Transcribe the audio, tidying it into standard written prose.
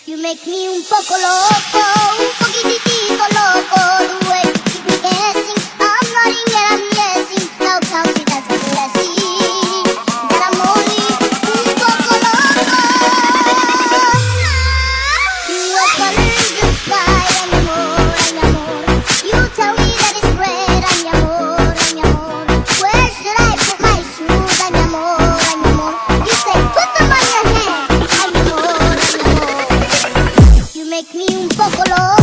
You make me un poco loco, un poquitito loco. The way you keep me guessing, I'm nodding and I'm guessing. Now count it as a blessing that I'm only un poco loco. What color is the sky? Ay, mi amor, ay, mi amor. You tell me that it's red. Ay, mi amor, ay, mi amor. Where should I put my shoes? Ay, mi amor, ay, mi amor. You say put them on your head. Ay, mi amor, ay, mi amor. You make me un poco loco.